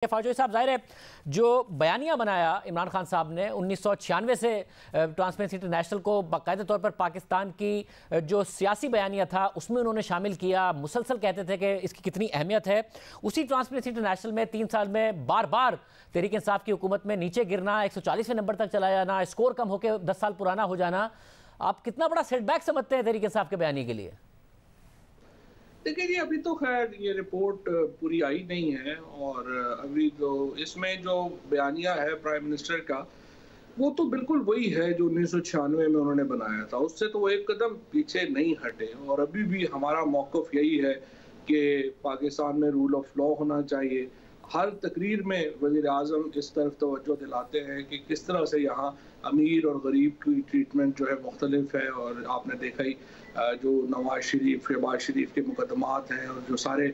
फाजोई साहब, ज़ाहिर है जो बयानिया बनाया इमरान खान साहब ने 1996 से ट्रांसपेरेंसी इंटरनेशनल को बाकायदा तौर पर पाकिस्तान की जो सियासी बयानिया था उसमें उन्होंने शामिल किया, मुसलसल कहते थे कि इसकी कितनी अहमियत है। उसी ट्रांसपेरेंसी इंटरनेशनल में 3 साल में बार बार तहरीक इंसाफ की हुकूमत में नीचे गिरना, 140वें नंबर तक चला जाना, स्कोर कम होकर 10 साल पुराना हो जाना, आप कितना बड़ा सेटबैक समझते हैं तहरीक इंसाफ के बयानी के लिए? देखिए जी, अभी तो खैर ये रिपोर्ट पूरी आई नहीं है और अभी तो इसमें जो बयानिया है प्राइम मिनिस्टर का वो तो बिल्कुल वही है जो 1996 में उन्होंने बनाया था। उससे तो वो एक कदम पीछे नहीं हटे और अभी भी हमारा मौक़िफ़ यही है कि पाकिस्तान में रूल ऑफ लॉ होना चाहिए। हर तकरीर में वज़ीर आज़म इस तरफ तवज्जो दिलाते हैं कि किस तरह से यहाँ अमीर और गरीब की ट्रीटमेंट जो है मुख्तलिफ है और आपने देखा ही जो नवाज शरीफ, शहबाज शरीफ के मुकदमात हैं और जो सारे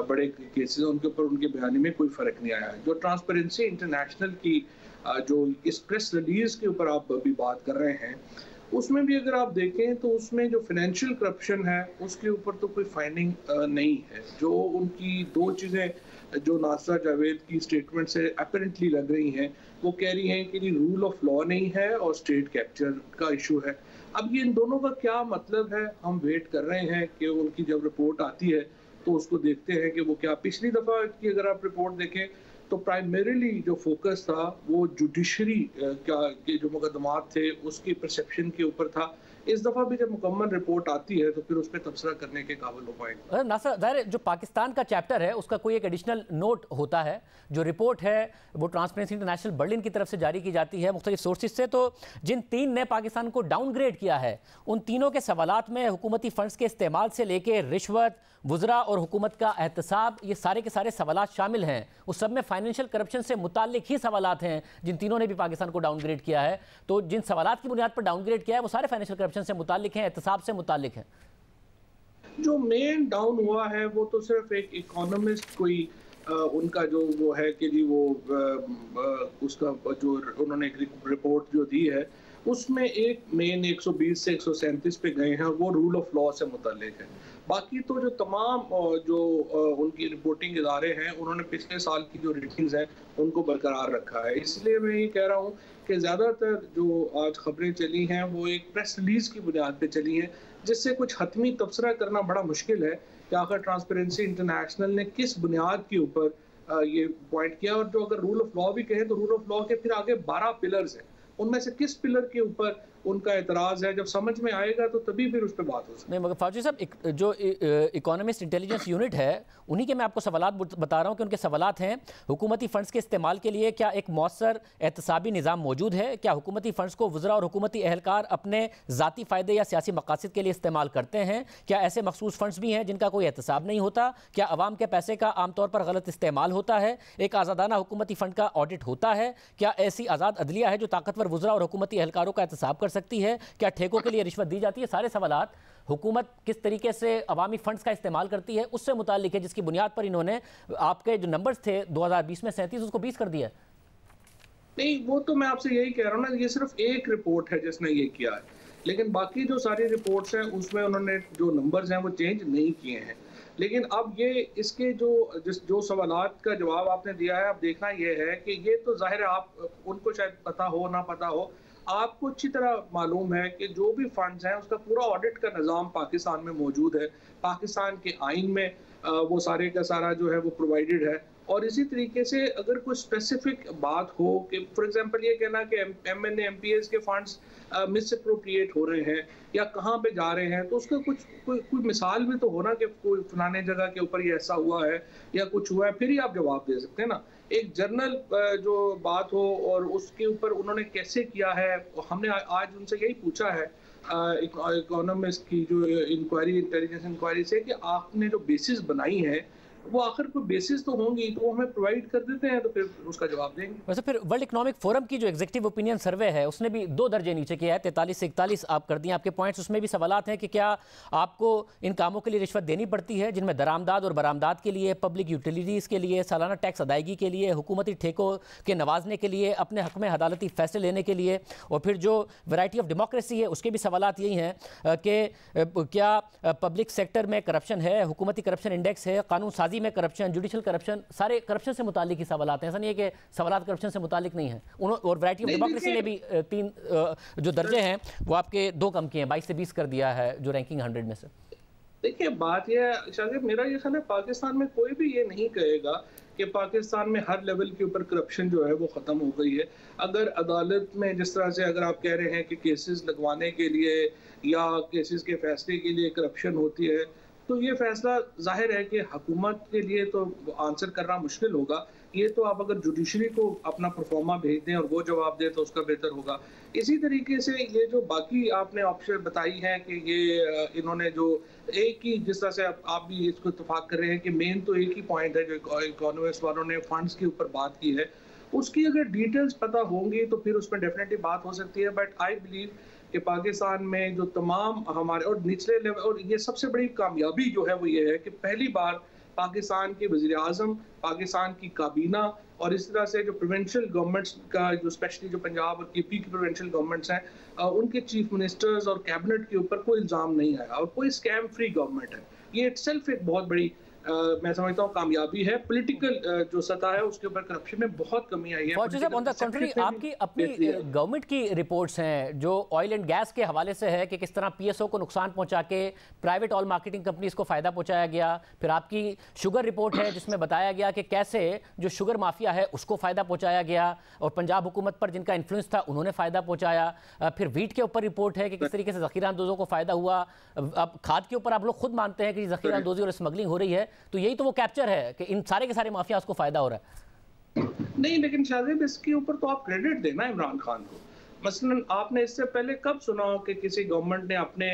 बड़े केसेस उनके ऊपर उनके बयानी में कोई फ़र्क नहीं आया है। जो ट्रांसपेरेंसी इंटरनेशनल की जो इस प्रेस रिलीज़ के ऊपर आप अभी बात कर रहे हैं उसमें भी अगर आप देखें तो उसमें जो फाइनेंशियल करप्शन है उसके ऊपर तो कोई फाइंडिंग नहीं है। जो उनकी दो चीज़ें जो नासरा जावेद की स्टेटमेंट से अपरेंटली लग रही हैं वो कह रही हैं कि रूल ऑफ लॉ नहीं है और स्टेट कैप्चर का इशू है। अब ये इन दोनों का क्या मतलब है, हम वेट कर रहे हैं कि उनकी जब रिपोर्ट आती है तो उसको देखते हैं कि वो क्या। पिछली दफ़ा की अगर आप रिपोर्ट देखें तो प्राइमरीली जो फोकस था वो जुडिशरी के जो मुकदमात थे उसकी परसेप्शन के ऊपर था। इस दफ़ा भी जब मुकम्मल रिपोर्ट आती है तो फिर उस पर तबसरा करने के काबिल हो पाएंगे। नासर, ज़ाहिर जो पाकिस्तान का चैप्टर है उसका कोई एक एडिशनल नोट होता है। जो रिपोर्ट है वो ट्रांसपेरेंसी इंटरनेशनल बर्लिन की तरफ से जारी की जाती है मुख्तलिफ सोर्सेज से। तो जिन 3 ने पाकिस्तान को डाउनग्रेड किया है उन तीनों के सवालात में हुकूमती फ़ंड्स के इस्तेमाल से लेके रिश्वत, वुज़रा और हुकूमत का एहतसाब, ये सारे के सारे सवालात शामिल हैं। उस सब में फाइनेंशियल करप्शन से मुताल्लिक ही सवालात हैं जिन तीनों ने भी पाकिस्तान को डाउनग्रेड किया है। तो जिन सवालात की बुनियाद पर डाउनग्रेड किया है वो सारे फाइनेंशियल करप्शन से मुताल्लिक हैं, एहतसाब से मुताल्लिक हैं। जो मेन डाउन हुआ है वो तो सिर्फ एक इकोनॉमिस्ट कोई उनका जो वो है कि जी वो उसका जो उन्होंने एक रिपोर्ट जो दी है उसमें एक मेन 120 से 137 पे गए हैं, वो रूल ऑफ लॉ से मुताल्लिक है। बाकी तो जो तमाम जो उनकी रिपोर्टिंग इदारे हैं उन्होंने पिछले साल की जो रेटिंग्स हैं उनको बरकरार रखा है। इसलिए मैं ये कह रहा हूँ कि ज़्यादातर जो आज खबरें चली हैं वो एक प्रेस रिलीज़ की बुनियाद पे चली हैं, जिससे कुछ हतमी तबसरा करना बड़ा मुश्किल है कि आखिर ट्रांसपेरेंसी इंटरनेशनल ने किस बुनियाद के ऊपर ये पॉइंट किया। और जो अगर रूल ऑफ लॉ भी कहें तो रूल ऑफ लॉ के फिर आगे 12 पिलर्स हैं, उनमें से किस पिलर के ऊपर उनका एतराज़ है, जब समझ में आएगा तो तभी फिर उस पर बात हो सकती है। नहीं मगर फाजोई साहब, जो इकोनॉमिस्ट इंटेलिजेंस यूनिट है उन्हीं के मैं आपको सवालात बता रहा हूँ कि उनके सवालात हैं हुकूमती फ़ंड्स के इस्तेमाल के लिए क्या एक मौसर एहतसाबी निज़ाम मौजूद है? क्या हुकूमती फ़ंड्स को वुज़रा और हुकूमती एहलकार अपने ज़ाती फ़ायदे या सियासी मकासद के लिए इस्तेमाल करते हैं? क्या ऐसे मखसूस फ़ंड्स भी हैं जिनका कोई एहतसाब नहीं होता? क्या अवाम के पैसे का आमतौर पर गलत इस्तेमाल होता है? एक आज़ादाना हुकूमती फ़ंड का ऑडिट होता है? क्या ऐसी आज़ाद अदलिया है जो ताकतवर वुज़रा और हुकूमती एहलकारों का एहतसाब कर सकती है? क्या ठेकों के लिए रिश्वत दी जाती है? सारे सवालात हुकूमत किस तरीके से अवामी फंड्स का इस्तेमाल करती है उससे मुताल्लिक है, जिसकी बुनियाद पर इन्होंने आपके जो नंबर्स थे 2020 में 37 उसको 20 कर दिया। नहीं, वो तो मैं आपसे यही कह रहा हूँ ना, ये सिर्फ एक रिपोर्ट है जिसने ये किया है, लेकिन बाकी जो सारी रिपोर्ट्स हैं उसमें उन्होंने जो नंबर्स हैं वो चेंज नहीं किए हैं। लेकिन अब ये इसके जो सवालात का जवाब आपने दिया है, अब देखना ये है कि ये तो जाहिर है आप उनको शायद पता हो ना पता हो, आपको अच्छी तरह मालूम है कि जो भी फंड्स हैं उसका पूरा ऑडिट का निज़ाम पाकिस्तान में मौजूद है। पाकिस्तान के आइन में वो सारे का सारा जो है वो प्रोवाइडेड है। और इसी तरीके से अगर कोई स्पेसिफिक बात हो कि फॉर एग्जांपल ये कहना कि MNA MPS के फंड्स मिसअप्रोप्रिएट हो रहे हैं या कहाँ पे जा रहे हैं, तो उसका कोई मिसाल भी तो होना कि कोई फलाने जगह के ऊपर ये ऐसा हुआ है या कुछ हुआ है, फिर ही आप जवाब दे सकते हैं ना। एक जर्नल जो बात हो और उसके ऊपर उन्होंने कैसे किया है, हमने आज उनसे यही पूछा है इकोनॉमिस्ट की जो इंक्वायरी, इंटेलिजेंस इंक्वायरी से, कि आपने जो बेसिस बनाई है वो आखिर कोई बेसिस तो होंगी तो वो हमें प्रोवाइड कर देते हैं तो फिर उसका जवाब देंगे। वैसे फिर वर्ल्ड इकोनॉमिक फोरम की जो एग्जीक्यूटिव ओपिनियन सर्वे है उसने भी 2 दर्जे नीचे किया है, 43 से 41 आप कर दिए आपके पॉइंट्स। उसमें भी सवालात हैं कि क्या आपको इन कामों के लिए रिश्वत देनी पड़ती है जिनमें दरामदाद और बरामदाद के लिए, पब्लिक यूटिलिटीज़ के लिए, सालाना टैक्स अदायगी के लिए, हुकूमती ठेकों के नवाजने के लिए, अपने हक में अदालती फैसले लेने के लिए। और फिर जो वैरायटी ऑफ डेमोक्रेसी है उसके भी सवालात यही हैं कि क्या पब्लिक सेक्टर में करप्शन है, हुकूमती करप्शन इंडेक्स है, कानून साजी ماضی میں کرپشن، جوڈیشل کرپشن، سارے کرپشن سے متعلق ہی سوالات ہیں. ایسا نہیں ہے کہ سوالات کرپشن سے متعلق نہیں ہیں. اور ورائٹی آف ڈیموکریسی نے بھی 3 جو درجے ہیں وہ آپ کے 2 کم کیے ہیں، 22 سے 20 کر دیا ہے جو رینکنگ 100 میں سے. دیکھیے بات یہ ہے شاہد، میرا یہ خیال ہے پاکستان میں کوئی بھی یہ نہیں کہے گا کہ پاکستان میں ہر لیول کے اوپر کرپشن جو ہے وہ ختم ہو گئی ہے. اگر عدالت میں جس طرح سے اگر آپ کہہ رہے ہیں کہ کیسز لگوانے کے لیے یا کیسز کے فیصلے کے لیے کرپشن ہوتی ہے، تو یہ فیصلہ ظاہر ہے کہ حکومت کے لیے تو آنسر کرنا مشکل ہوگا. یہ تو آپ اگر جوڈیشری کو اپنا پرفارما بھیج دیں اور وہ جواب دے تو اس کا بہتر ہوگا. اسی طریقے سے یہ جو باقی آپ نے آپشن بتائی ہے کہ یہ انہوں نے جو ایک ہی، جس طرح سے آپ بھی اس کو اتفاق کر رہے ہیں کہ مین تو ایک ہی پوائنٹ ہے جو اکانومسٹ والوں نے فنڈز کے اوپر بات کی ہے، اس کی اگر ڈیٹیلز پتہ ہوں گی تو پھر اس میں ڈیفینیٹلی بات ہو سکتی ہے. بٹ آئی بلیو کہ پاکستان میں جو تمام ہمارے اور نچلے لیول، اور یہ سب سے بڑی کامیابی جو ہے وہ یہ ہے کہ پہلی بار پاکستان کے وزیر اعظم، پاکستان کی کابینہ اور اس طرح سے جو پروونشل گورنمنٹس کا جو اسپیشلی جو پنجاب اور کے پی کی پروونشل گورنمنٹس ہیں، ان کے چیف منسٹرز اور کیبنٹ کے اوپر کوئی الزام نہیں آیا اور کوئی اسکیم فری گورنمنٹ ہے. یہ اٹ سیلف ایک بہت بڑی میں سمجھتا ہوں کامیابی ہے. پولیٹیکل جو سطح ہے اس کے اوپر کرپشن میں بہت کمی آئی ہے. فوجی صاحب، آن دا کنٹری آپ کی اپنی گورنمنٹ کی رپورٹس ہیں جو آئل اینڈ گیس کے حوالے سے ہے کہ کس طرح پی ایس او کو نقصان پہنچا کے پرائیویٹ آئل مارکیٹنگ کمپنیز کو فائدہ پہنچایا گیا. پھر آپ کی شوگر رپورٹ ہے جس میں بتایا گیا کہ کیسے جو شوگر مافیا ہے اس کو فائدہ پہنچایا گیا اور پنجاب حکومت پر جن کا انفلوئنس تھا انہوں نے فائدہ پہنچایا. پھر ویٹ کے اوپر رپورٹ ہے کہ کس طریقے سے ذخیرہ اندوزوں کو فائدہ ہوا. اب کھاد کے اوپر آپ لوگ خود مانتے ہیں کہ ذخیرہ اندوزی اور اسمگلنگ ہو رہی ہے، تو یہی تو وہ کیپچر ہے کہ ان سارے کے سارے مافیاز کو فائدہ ہو رہا ہے. نہیں، لیکن شاہد اس کے اوپر تو آپ کریڈٹ دینا عمران خان کو. مثلا آپ نے اس سے پہلے کب سنا ہو کہ کسی گورنمنٹ نے اپنے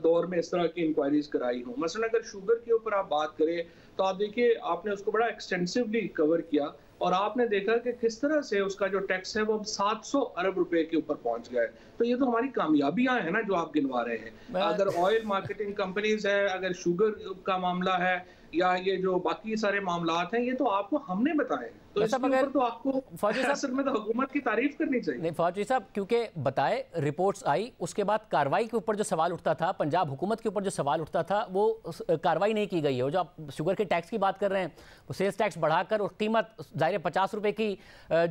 دور میں اس طرح کی انکوائریز کرائی ہوں؟ مثلا اگر شوگر کے اوپر آپ بات کریں تو آپ دیکھیے آپ نے اس کو بڑا ایکسٹینسیولی کور کیا اور آپ نے دیکھا کہ کس طرح سے اس کا جو ٹیکس ہے وہ 700 ارب روپے کے اوپر پہنچ گئے. تو یہ تو ہماری کامیابیاں ہیں نا جو آپ گنوا رہے ہیں. اگر آئل مارکیٹنگ کمپنیز ہے، اگر شوگر کا معاملہ ہے یا یہ جو باقی سارے معاملات ہیں، یہ تو آپ کو ہم نے بتائے. تو اس کے اوپر تو آپ کو اصل میں تو حکومت کی تعریف کرنی چاہیے. نہیں فوجی صاحب، کیونکہ بتائے رپورٹس آئی، اس کے بعد کاروائی کے اوپر جو سوال اٹھتا تھا، پنجاب حکومت کے اوپر جو سوال اٹھتا تھا، وہ کاروائی نہیں کی گئی ہے. جو آپ شوگر کے ٹیکس کی بات کر رہے ہیں، وہ سیلز ٹیکس بڑھا کر اور قیمت ظاہر 50 روپے کی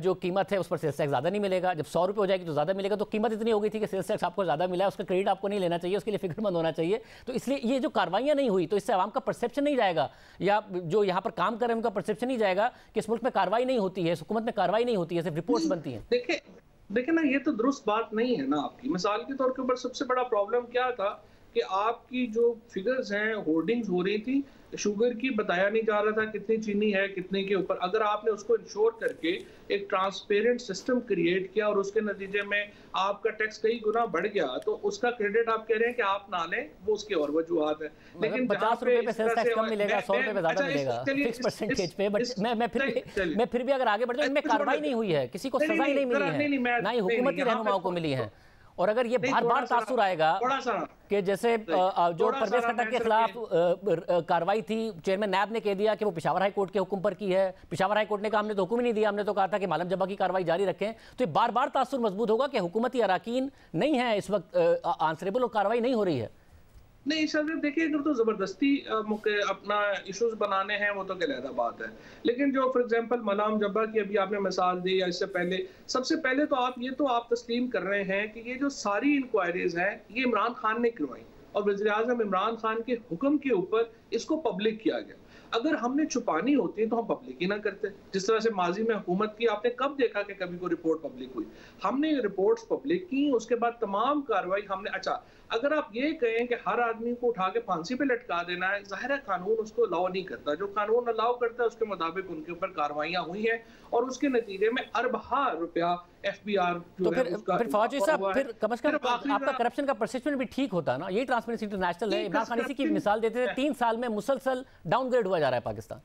جو قیمت ہے اس پر سیلز ٹیکس زیادہ نہیں ملے گا. جب 100 روپے ہو جائے گی تو زیادہ ملے گا. تو قیمت اتنی ہو گئی تھی کہ سیلز ٹیکس آپ کو زیادہ ملا ہے، اس کا کریڈٹ آپ کو نہیں لینا چاہیے، اس کے لیے فکر مند ہونا چاہیے. تو اس لیے یہ جو کاروائیاں نہیں ہوئی تو اس سے عوام کا پرسیپشن نہیں جائے گا، یا جو یہاں پر کام کر رہے ہیں ان کا پرسیپشن نہیں جائے گا کہ اس ملک میں کاروائی نہیں ہوتی ہے، اس حکومت میں کاروائی نہیں ہوتی ہے، صرف رپورٹس بنتی ہیں. دیکھیں نا، یہ تو درست بات نہیں ہے نا آپ کی. مثال کے طور کے اوپر سب سے بڑا پرابلم کیا تھا کہ آپ کی جو فگرز ہیں، ہولڈنگز ہو رہی تھی شوگر کی، بتایا نہیں جا رہا تھا کتنی چینی ہے کتنے کے اوپر. اگر آپ نے اس کو انشور کر کے ایک ٹرانسپیرنٹ سسٹم کریٹ کیا اور اس کے نتیجے میں آپ کا ٹیکس کئی گنا بڑھ گیا، تو اس کا کریڈٹ آپ کہہ رہے ہیں کہ آپ نہ لیں، وہ اس کی اور وجوہات ہیں. لیکن 50 روپے پہ سیلز ٹیکس کم ملے گا، 100 روپے پہ زیادہ ملے گا فکس پرسنٹیج پہ. بٹ میں پھر بھی اگر آگے بڑھ جاؤں، ان میں کاروائی نہیں ہوئی ہے، کسی کو سزا ہی نہیں ملی ہے، نہ ہی حکومتی رہنماؤں کو ملی ہے. اور اگر یہ بار بار تاثر آئے گا کہ جیسے جو پرویز خٹک کے خلاف کاروائی تھی، چیئرمین نیب نے کہہ دیا کہ وہ پشاور ہائی کورٹ کے حکم پر کی ہے. پشاور ہائی کورٹ نے کہا ہم نے تو حکم ہی نہیں دیا، ہم نے تو کہا تھا کہ معلم جبہ کی کاروائی جاری رکھیں. تو یہ بار بار تاثر مضبوط ہوگا کہ حکومتی اراکین نہیں ہیں اس وقت آنسریبل اور کاروائی نہیں ہو رہی ہے. نہیں سر، دیکھیے اگر تو زبردستی اپنا ایشوز بنانے ہیں وہ تو علیحدہ بات ہے. لیکن جو فار ایگزامپل ملام جبہ کی ابھی آپ نے مثال دی، یا اس سے پہلے سب سے پہلے تو آپ تسلیم کر رہے ہیں کہ یہ جو ساری انکوائریز ہیں یہ عمران خان نے کروائی اور وزیر اعظم عمران خان کے حکم کے اوپر اس کو پبلک کیا گیا. اگر ہم نے چھپانی ہوتی تو ہم پبلک ہی نہ کرتے. جس طرح سے ماضی میں حکومت کی، آپ نے کب دیکھا کہ کبھی کوئی رپورٹ پبلک ہوئی؟ ہم نے رپورٹس پبلک کی، اس کے بعد تمام کاروائی ہم نے. اچھا، اگر آپ یہ کہیں کہ ہر آدمی کو اٹھا کے پھانسی پہ لٹکا دینا ہے، ظاہر ہے قانون اس کو الاؤ نہیں کرتا. جو قانون الاؤ کرتا ہے اس کے مطابق ان کے اوپر کاروائیاں ہوئی ہیں اور اس کے نتیجے میں اربہ روپیہ ایف بی آر جو ہے اس کا. پھر فوجی صاحب، پھر کم از کم آپ کا کرپشن کا پرسیپشن بھی ٹھیک ہوتا نا. یہی ٹرانسپیرنسی انٹرنیشنل ہے، عمران خان اسی کی مثال دیتے تھے. 3 سال میں مسلسل ڈاؤن گریڈ ہوا جا رہا ہے پاکستان.